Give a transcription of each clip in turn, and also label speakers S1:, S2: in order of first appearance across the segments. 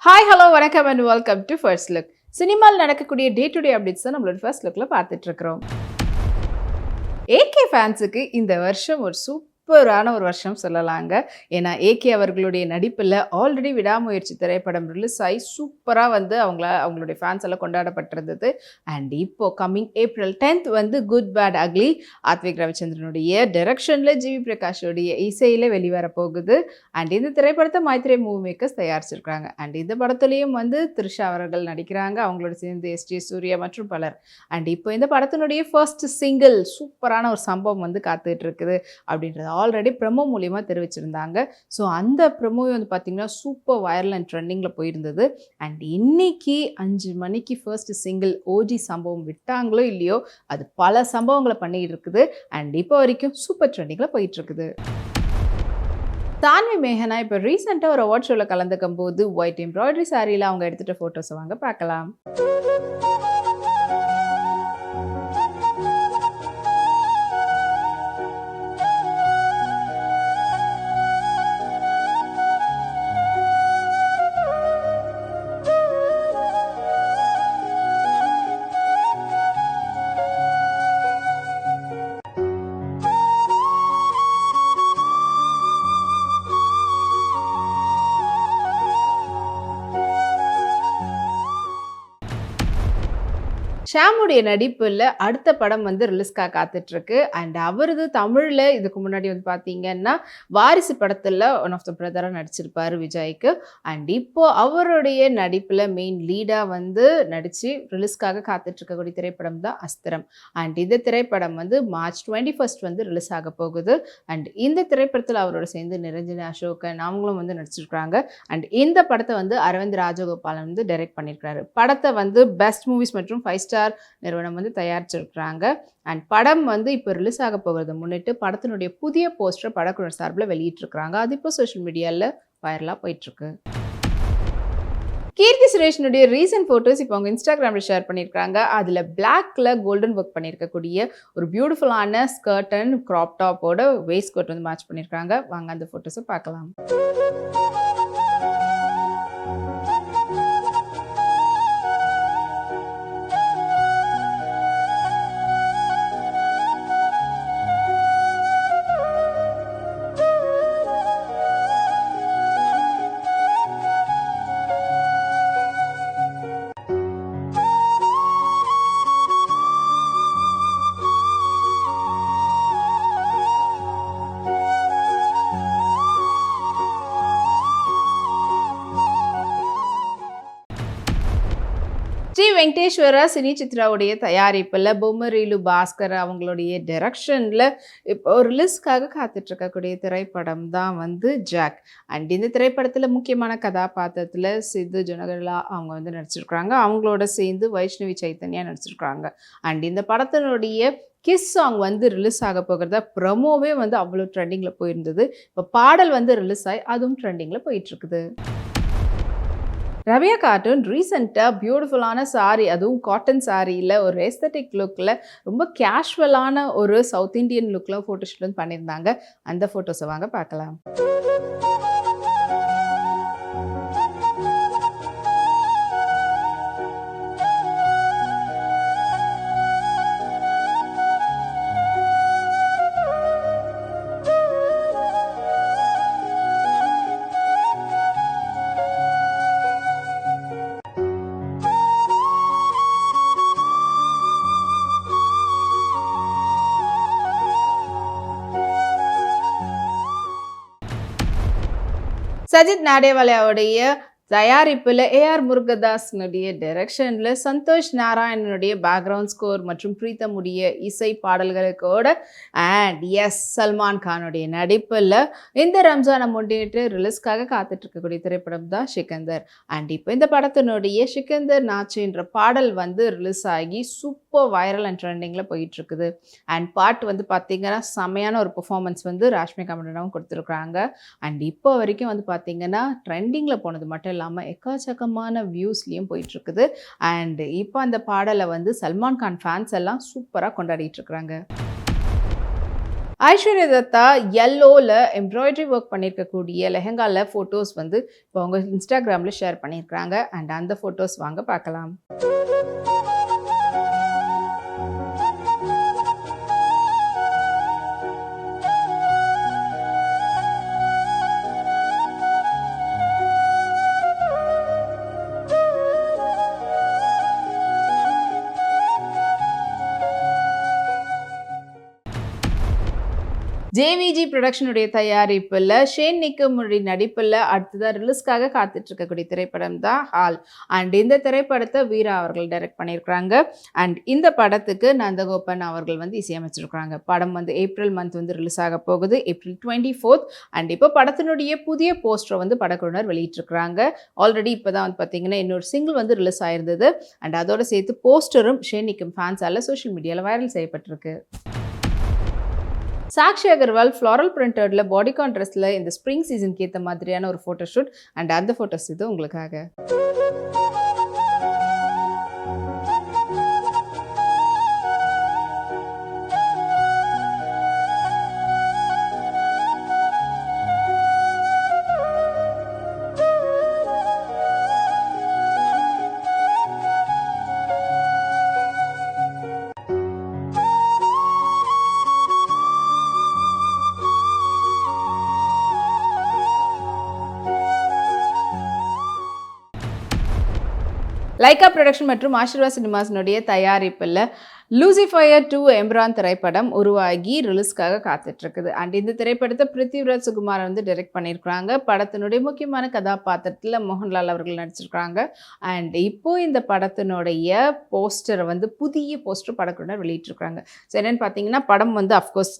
S1: Hi hello வணக்கம் and welcome to first look. சினிமாவில் நடக்கக்கூடிய டே டு டே அப்டேட்ஸ் தான் நம்மளோட ஃபர்ஸ்ட் லுக்கில் பார்த்துட்டு இருக்கிறோம். ஏகே ஃபேன்ஸுக்கு இந்த வருஷம் ஒரு சூப்பரான ஒரு வருஷம் சொல்லலாங்க. ஏன்னா ஏகே அவர்களுடைய நடிப்பில் ஆல்ரெடி விடாமுயற்சி திரைப்படம் ரிலீஸ் ஆகி சூப்பராக வந்து அவங்களுடைய ஃபேன்ஸ் எல்லாம் கொண்டாடப்பட்டிருந்தது. அண்ட் இப்போ கம்மிங் April 10th வந்து குட் பேட் அக்லி ஆத்விக் ரவிச்சந்திரனுடைய டைரக்ஷனில் ஜிவி பிரகாஷோடைய இசையில் வெளிவர போகுது. அண்ட் இந்த திரைப்படத்தை மைத்ரே மூவி மேக்கர்ஸ் தயாரிச்சிருக்காங்க. அண்ட் இந்த படத்துலேயும் வந்து த்ரிஷா அவர்கள் நடிக்கிறாங்க, அவங்களோட சேர்ந்து எஸ்ஜே சூர்யா மற்றும் பலர். அண்ட் இப்போ இந்த படத்தினுடைய ஃபர்ஸ்ட் சிங்கிள் சூப்பரான ஒரு சம்பவம் வந்து காத்துட்டு இருக்குது அப்படின்றது ஆல்ரெடி ப்ரமோ மூலியமாக தெரிவிச்சிருந்தாங்க. ஸோ அந்த ப்ரமோவை வந்து பார்த்திங்கன்னா சூப்பர் வைரல் அண்ட் ட்ரெண்டிங்கில் போயிருந்தது. அண்ட் இன்னைக்கு 5 மணிக்கு ஃபர்ஸ்ட் சிங்கிள் ஓஜி சம்பவம் விட்டாங்களோ இல்லையோ அது பல சம்பவங்களை பண்ணிக்கிட்டு இருக்குது. அண்ட் இப்போ வரைக்கும் சூப்பர் ட்ரெண்டிங்கில் போயிட்டு இருக்குது. தான்வி மேகனா இப்போ ரீசெண்டாக ஒரு அவார்ட் ஷோவில் கலந்துக்கும் போது ஒயிட் எம்ப்ராய்டரி சாரியில் அவங்க எடுத்துகிட்ட ஃபோட்டோஸை வாங்க பார்க்கலாம். ஷாமுடைய நடிப்பில் அடுத்த படம் வந்து ரிலீஸ்க்காக காத்துட்ருக்கு. அண்ட் அவரது தமிழில் இதுக்கு முன்னாடி வந்து பார்த்தீங்கன்னா வாரிசு படத்தில் ஒன் ஆஃப் த பிரதராக நடிச்சிருப்பார் விஜய்க்கு. அண்ட் இப்போது அவருடைய நடிப்பில் மெயின் லீடாக வந்து நடித்து ரிலீஸ்க்காக காத்துட்ருக்கக்கூடிய திரைப்படம் தான் அஸ்திரம். அண்ட் இந்த திரைப்படம் வந்து March 21st வந்து ரிலீஸ் ஆக போகுது. அண்ட் இந்த திரைப்படத்தில் அவரோட சேர்ந்து நிரஞ்சனி அசோகன் அவங்களும் வந்து நடிச்சிருக்கிறாங்க. அண்ட் இந்த படத்தை வந்து அரவிந்த் ராஜகோபாலன் வந்து டைரக்ட் பண்ணியிருக்கிறாரு. படத்தை வந்து பெஸ்ட் மூவிஸ் மற்றும் 5 ஸ்டார் நிறுவனம் வந்து தயாரிச்சிருக்கிறாங்க. அண்ட் படம் வந்து இப்போ ரிலீஸ் ஆக போகிறத முன்னிட்டு படத்தினுடைய புதிய போஸ்டர் படக்குழு சார்பில் வெளியிட்டிருக்கிறாங்க. அது இப்போ சோஷியல் மீடியாவில் வைரலாக போயிட்டுருக்கு. கீர்த்தி சுரேஷனுடைய ரீசன்ட் ஃபோட்டோஸ் இப்போ அவங்க இன்ஸ்டாகிராமில் ஷேர் பண்ணியிருக்காங்க. அதில் பிளாக்ல கோல்டன் ஒர்க் பண்ணியிருக்கக்கூடிய ஒரு பியூட்டிஃபுல்லான ஸ்கர்ட் அண்ட் க்ராப் டாப்போட வேஸ்ட் கோட் வந்து மேட்ச் பண்ணியிருக்காங்க. வாங்க அந்த ஃபோட்டோஸை பார்க்கலாம். ஸ்ரீ வெங்கடேஸ்வரா சினி சித்ராவுடைய தயாரிப்பில் பொம்மரிலு பாஸ்கர் அவங்களுடைய டைரக்ஷனில் இப்போ ரிலீஸ்க்காக காத்துட்ருக்கக்கூடிய திரைப்படம் தான் வந்து ஜாக். அண்ட் இந்த திரைப்படத்தில் முக்கியமான கதாபாத்திரத்தில் சித்து ஜனகலா அவங்க வந்து நடிச்சிருக்கிறாங்க. அவங்களோட சேர்ந்து வைஷ்ணவி சைத்தன்யா நடிச்சிருக்கிறாங்க. அண்ட் இந்த படத்தினுடைய கிஸ் சாங் வந்து ரிலீஸ் ஆக போகிறதா ப்ரமோவே வந்து அவ்வளோ ட்ரெண்டிங்கில் போயிருந்தது. இப்போ பாடல் வந்து ரிலீஸ் ஆகி அதுவும் ட்ரெண்டிங்கில் போயிட்டுருக்குது. ரவியா கார்ட்டூன் ரீசெண்டாக பியூட்டிஃபுல்லான சாரி, அதுவும் காட்டன் சாரியில் ஒரு எஸ்தட்டிக் லுக்கில் ரொம்ப கேஷுவலான ஒரு சவுத் இண்டியன் லுக்கில் ஃபோட்டோஷூட் வந்து பண்ணியிருந்தாங்க. அந்த ஃபோட்டோஸை வாங்க பார்க்கலாம். சஜித் நாடேவாலாவுடைய தயாரிப்பில் ஏஆர் முருகதாஸ்னுடைய டைரக்ஷனில் சந்தோஷ் நாராயணனுடைய பேக்ரவுண்ட் ஸ்கோர் மற்றும் பிரீத்தமுடைய இசை பாடல்களுக்கோட அண்ட் எஸ் சல்மான் கானுடைய நடிப்பில் இந்த ரம்ஜானை முன்னிட்டு ரிலீஸ்க்காக காத்துட்ருக்கக்கூடிய திரைப்படம் தான் சிக்கந்தர். அண்ட் இப்போ இந்த படத்தினுடைய சிக்கந்தர் நாச்சுன்ற பாடல் வந்து ரிலீஸ் ஆகி சூப்பர் வைரல் அண்ட் ட்ரெண்டிங்கில் போயிட்டுருக்குது. அண்ட் பாட்டு வந்து பார்த்திங்கன்னா செம்மையான ஒரு பெர்ஃபார்மன்ஸ் வந்து ராஷ்மிகா மண்டனாவும் கொடுத்துருக்குறாங்க. அண்ட் இப்போ வரைக்கும் வந்து பார்த்திங்கன்னா ட்ரெண்டிங்கில் போனது மட்டும் இல்லாமல் எக்கச்சக்கமான வியூஸ்லேயும் போயிட்டுருக்குது. அண்ட் இப்போ அந்த பாடலை வந்து சல்மான் கான் ஃபேன்ஸ் எல்லாம் சூப்பராக கொண்டாடிட்டு இருக்கிறாங்க. ஐஸ்வர்யா தத்தா yellowல எம்ப்ராய்டரி ஒர்க் பண்ணியிருக்கக்கூடிய லெஹெங்கால ஃபோட்டோஸ் வந்து இப்போ அவங்க இன்ஸ்டாகிராமில் ஷேர் பண்ணியிருக்கிறாங்க. அண்ட் அந்த ஃபோட்டோஸ் வாங்க பார்க்கலாம். ஜேவிஜி புரொடக்ஷனுடைய தயாரிப்பில் ஷேன் நிக்கமுடைய நடிப்பில் அடுத்ததாக ரிலீஸ்க்காக காத்துட்டு இருக்கக்கூடிய திரைப்படம் தான் ஹால். அண்ட் இந்த திரைப்படத்தை வீரா அவர்கள் டைரக்ட் பண்ணியிருக்கிறாங்க. அண்ட் இந்த படத்துக்கு நந்தகோபன் அவர்கள் வந்து இசையமைச்சிருக்கிறாங்க. படம் வந்து ஏப்ரல் மந்த் வந்து ரிலீஸ் ஆக போகுது, ஏப்ரல் 24. அண்ட் இப்போ படத்தினுடைய புதிய போஸ்டரை வந்து படக்குழுவினர் வெளியிட்டிருக்கிறாங்க. ஆல்ரெடி இப்போ தான் வந்து பார்த்தீங்கன்னா இன்னொரு சிங்கிள் வந்து ரிலீஸ் ஆயிருந்தது. அண்ட் அதோட சேர்த்து போஸ்டரும் ஷேன் நிக்கம் ஃபேன்ஸால் சோஷியல் மீடியாவில் வைரல் செய்யப்பட்டிருக்கு. சாக்ஷி அகர்வால் ஃப்ளாரல் பிரிண்டட்ல பாடிகான் ட்ரெஸ்ல இந்த ஸ்ப்ரிங் சீசனுக்கு ஏற்ற மாதிரியான ஒரு ஃபோட்டோ ஷூட். அண்ட் அந்த ஃபோட்டோஸ் இது உங்களுக்காக. லைகா புரொடக்ஷன் மற்றும் ஆஷிர்வாத் சினிமாஸினுடைய தயாரிப்பில் லூசிஃபயர் 2 எம்ரான் திரைப்படம் உருவாகி ரிலீஸ்க்காக காத்துட்ருக்குது. அண்ட் இந்த திரைப்படத்தை பிருத்திவிராஜ் சுகுமார் வந்து டைரக்ட் பண்ணியிருக்கிறாங்க. படத்தினுடைய முக்கியமான கதாபாத்திரத்தில் மோகன்லால் அவர்கள் நடிச்சிருக்கிறாங்க. அண்ட் இப்போது இந்த படத்தினுடைய போஸ்டரை வந்து புதிய போஸ்டர் படக்குழுவினர் வெளியிட்டிருக்கிறாங்க. ஸோ என்னென்னு பார்த்தீங்கன்னா படம் வந்து அஃப்கோர்ஸ்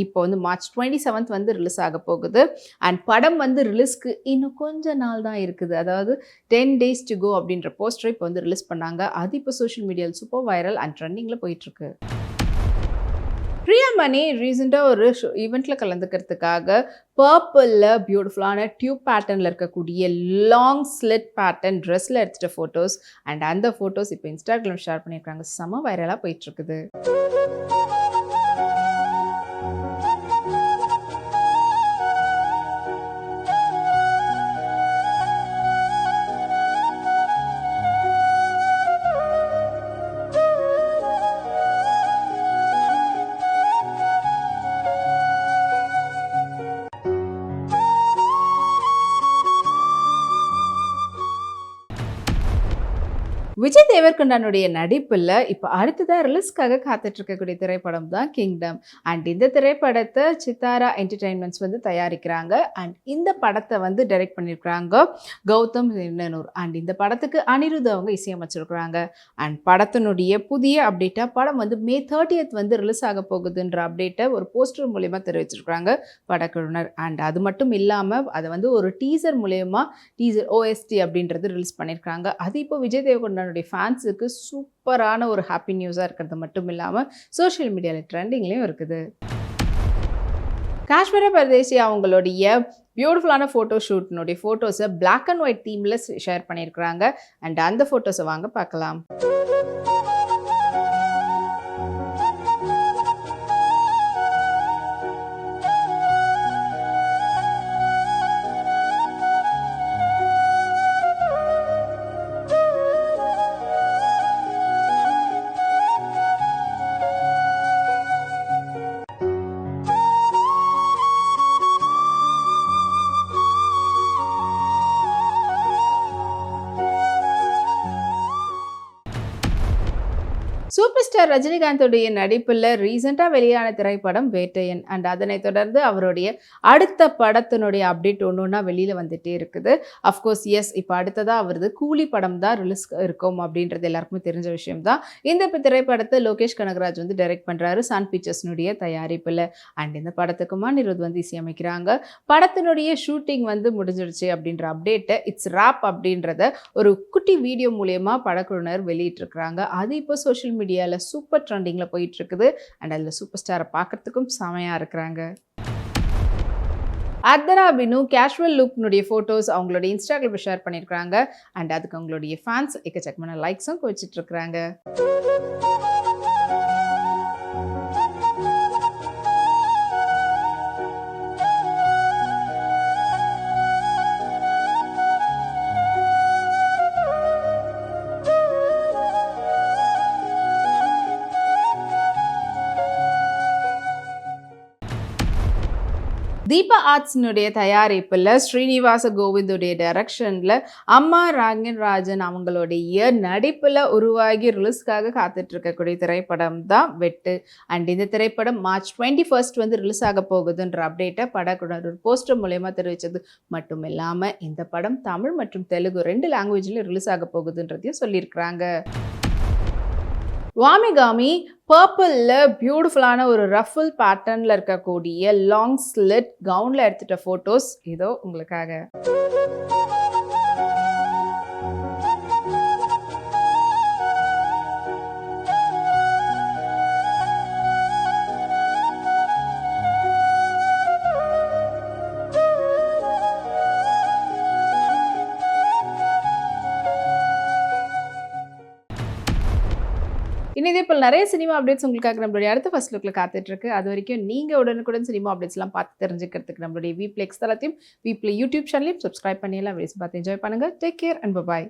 S1: இப்போ வந்து மார்ச் 27 வந்து ரிலீஸ் ஆக போகுது. அண்ட் படம் வந்து ரிலீஸ்க்கு இன்னும் கொஞ்ச நாள் தான் இருக்குது. அதாவது 10 days to go அப்படின்ற போஸ்டரை இப்போ வந்து ரிலீஸ் பண்ணாங்க. அது இப்போ சோஷியல் மீடியாவில் சூப்பர் வைரல் அண்ட் ட்ரெண்டிங்கில் போயிட்டுருக்கு. பிரியாமணி ரீசெண்டாக ஒரு ஈவெண்ட்டில் கலந்துக்கிறதுக்காக பர்பிளில் பியூட்டிஃபுல்லான டியூப் பேட்டர்னில் இருக்கக்கூடிய லாங் ஸ்லிட் பேட்டர்ன் ட்ரெஸ்ஸில் எடுத்துகிட்ட ஃபோட்டோஸ். அண்ட் அந்த ஃபோட்டோஸ் இப்போ இன்ஸ்டாகிராம் ஷேர் பண்ணியிருக்காங்க. செம வைரலாக போயிட்டுருக்குது. விஜய் தேவர்கொண்டானுடைய நடிப்பில் இப்போ அடுத்ததாக ரிலீஸ்க்காக காத்துட்ருக்கக்கூடிய திரைப்படம் தான் கிங்டம். அண்ட் இந்த திரைப்படத்தை சித்தாரா என்டர்டெயின்மெண்ட்ஸ் வந்து தயாரிக்கிறாங்க. அண்ட் இந்த படத்தை வந்து டைரக்ட் பண்ணியிருக்கிறாங்க கௌதம் மேனன். அண்ட் இந்த படத்துக்கு அனிருத் அவங்க இசையமைச்சிருக்கிறாங்க. அண்ட் படத்தினுடைய புதிய அப்டேட்டாக படம் வந்து May 30 வந்து ரிலீஸ் ஆக போகுதுன்ற அப்டேட்டை ஒரு போஸ்டர் மூலயமா தெரிவிச்சிருக்கிறாங்க படக்குழுவினர். அண்ட் அது மட்டும் இல்லாமல் அதை வந்து ஒரு டீசர் மூலயமா OST அப்படின்றது ரிலீஸ் பண்ணியிருக்காங்க. அது இப்போ விஜய் தேவர்கொண்டானுடைய ஃபேன்ஸுக்கு சூப்பரான ஒரு ஹாப்பி நியூஸாக இருக்கிறது மட்டும் இல்லாமல் சோஷியல் மீடியாவில் ட்ரெண்டிங்லேயும் இருக்குது. காஷ்மீர பரதேசி அவங்களுடைய பியூட்டிஃபுல்லான ஃபோட்டோ ஷூட்னுடைய ஃபோட்டோஸை Black and White தீமில் ஷேர் பண்ணியிருக்கிறாங்க. அண்ட் அந்த ஃபோட்டோஸை வாங்க பார்க்கலாம். சூப்பர் ஸ்டார் ரஜினிகாந்தோடைய நடிப்பில் ரீசெண்டாக வெளியான திரைப்படம் வேட்டையன். அண்ட் அதனை தொடர்ந்து அவருடைய அடுத்த படத்தினுடைய அப்டேட் ஒன்று ஒன்றா வெளியில் வந்துகிட்டே இருக்குது. அஃப்கோர்ஸ் இப்போ அடுத்ததாக அவரது கூலி படம் தான் ரிலீஸ் இருக்கும் அப்படின்றது எல்லாருக்குமே தெரிஞ்ச விஷயம் தான். இந்த திரைப்படத்தை லோகேஷ் கனகராஜ் வந்து டைரக்ட் பண்ணுறாரு சன் பிக்சர்ஸ்னுடைய தயாரிப்பில். அண்ட் இந்த படத்துக்கு அனிருத் வந்து இசையமைக்கிறாங்க. படத்தினுடைய ஷூட்டிங் வந்து முடிஞ்சிடுச்சு அப்படின்ற அப்டேட்டை இட்ஸ் ராப் அப்படின்றத ஒரு குட்டி வீடியோ மூலயமா படக்குழுவினர் வெளியிட்டிருக்கிறாங்க. அது இப்போ சோஷியல் மீடியாவில் சூப்பர் ட்ரெண்டிங்கில் போயிட்டுருக்குது. அண்ட் அதில் சூப்பர் ஸ்டாரை பார்க்குறதுக்கும் செமையாக இருக்கிறாங்க. அர்த்தனா பினு கேஷுவல் லுக்னுடைய ஃபோட்டோஸ் அவங்களுடைய இன்ஸ்டாகிராமில் ஷேர் பண்ணியிருக்கிறாங்க. அண்ட் அதுக்கு அவங்களுடைய ஃபேன்ஸ் எக்கச்சக்கமான லைக்ஸும் குவிச்சிட்ருக்குறாங்க. தீபா ஆர்ட்ஸ்னுடைய தயாரிப்பில் ஸ்ரீனிவாச கோவிந்துடைய டைரக்ஷனில் அம்மா ராஜன் அவங்களுடைய நடிப்பில் உருவாகி ரிலீஸ்க்காக காத்துட்டு இருக்கக்கூடிய திரைப்படம் தான் வெட்டு. அண்ட் இந்த திரைப்படம் March 21 வந்து ரிலீஸ் ஆக போகுதுன்ற அப்டேட்டை படக்குழுவினர் ஒரு போஸ்டர் மூலயமா தெரிவித்தது மட்டும் இல்லாமல் இந்த படம் தமிழ் மற்றும் தெலுங்கு 2 லாங்குவேஜ்லையும் ரிலீஸ் ஆக போகுதுன்றதையும் சொல்லியிருக்கிறாங்க. வாமிகாமி பர்பிளில் பியூட்டிஃபுல்லான ஒரு ரஃபிள் பேட்டர்னில் இருக்கக்கூடிய லாங் ஸ்லிட் கவுனில் எடுத்துகிட்ட ஃபோட்டோஸ் இதோ உங்களுக்காக. இதே போல் நிறைய சினிமா அப்டேட்ஸ் உங்களுக்காக நம்மளுடைய அடுத்த ஃபர்ஸ்ட் லுக்கில் காத்துட்ருக்கு. அது வரைக்கும் நீங்கள் உடனுக்குடன் சினிமா அப்டேட்ஸ்லாம் பார்த்து தெரிஞ்சுக்கிறதுக்கு நம்மளுடைய வீப்ளெக்ஸ் தளத்தையும் வீப்ளே யூடியூப் சேனலையும் சப்ஸ்கிரைப் பண்ணி எல்லாம் வீடியோஸ் பார்த்து என்ஜாய் பண்ணுங்கள். Take care and bye.